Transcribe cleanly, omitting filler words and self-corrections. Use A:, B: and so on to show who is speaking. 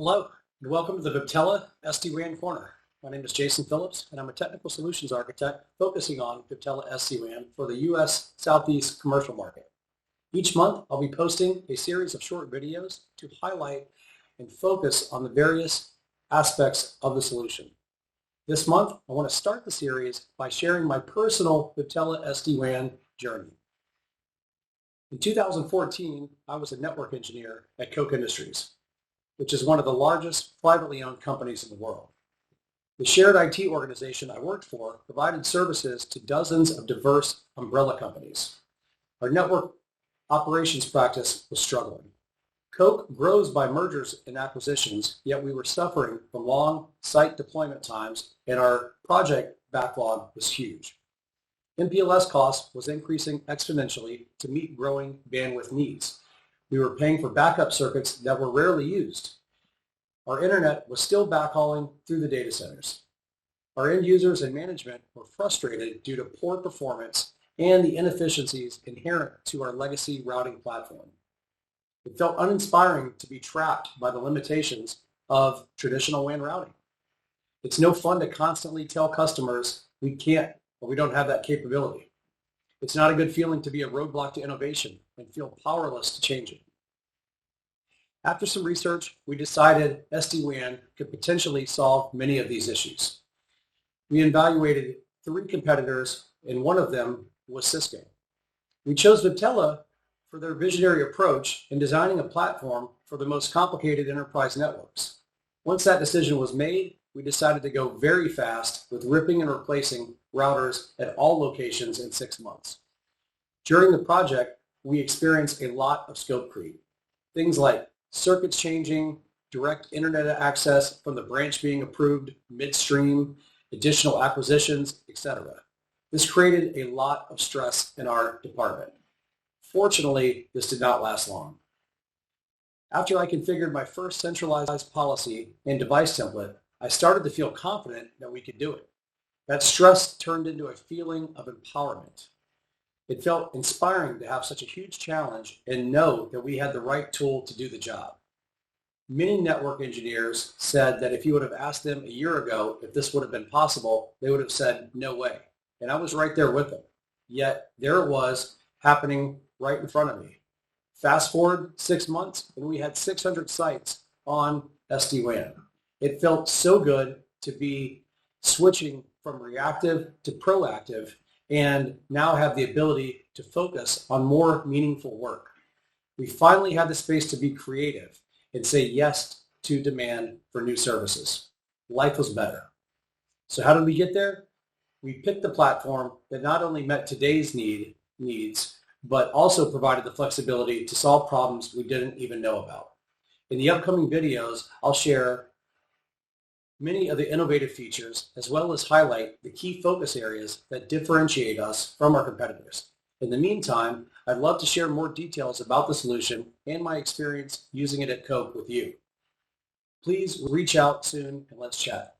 A: Hello, and welcome to the Viptela SD-WAN Corner. My name is Jason Phillips, and I'm a technical solutions architect focusing on Viptela SD-WAN for the U.S. Southeast commercial market. Each month, I'll be posting a series of short videos to highlight and focus on the various aspects of the solution. This month, I want to start the series by sharing my personal Viptela SD-WAN journey. In 2014, I was a network engineer at Koch Industries, which is one of the largest privately owned companies in the world. The shared IT organization I worked for provided services to dozens of diverse umbrella companies. Our network operations practice was struggling. Koch grows by mergers and acquisitions, yet we were suffering from long site deployment times, and our project backlog was huge. MPLS cost was increasing exponentially to meet growing bandwidth needs. We were paying for backup circuits that were rarely used. Our internet was still backhauling through the data centers. Our end users and management were frustrated due to poor performance and the inefficiencies inherent to our legacy routing platform. It felt uninspiring to be trapped by the limitations of traditional WAN routing. It's no fun to constantly tell customers we can't or we don't have that capability. It's not a good feeling to be a roadblock to innovation and feel powerless to change it. After some research, we decided SD-WAN could potentially solve many of these issues. We evaluated 3 competitors, and one of them was Cisco. We chose Viptela for their visionary approach in designing a platform for the most complicated enterprise networks. Once that decision was made, we decided to go very fast with ripping and replacing routers at all locations in 6 months. During the project, we experienced a lot of scope creep. Things like circuits changing, direct internet access from the branch being approved midstream, additional acquisitions, etc. This created a lot of stress in our department. Fortunately, this did not last long. After I configured my first centralized policy and device template, I started to feel confident that we could do it. That stress turned into a feeling of empowerment. It felt inspiring to have such a huge challenge and know that we had the right tool to do the job. Many network engineers said that if you would have asked them a year ago if this would have been possible, they would have said, no way. And I was right there with them. Yet there it was happening right in front of me. Fast forward 6 months and we had 600 sites on SD-WAN. It felt so good to be switching from reactive to proactive and now have the ability to focus on more meaningful work. We finally had the space to be creative and say yes to demand for new services. Life was better. So how did we get there? We picked the platform that not only met today's needs, but also provided the flexibility to solve problems we didn't even know about. In the upcoming videos, I'll share many of the innovative features, as well as highlight the key focus areas that differentiate us from our competitors. In the meantime, I'd love to share more details about the solution and my experience using it at Koch with you. Please reach out soon and let's chat.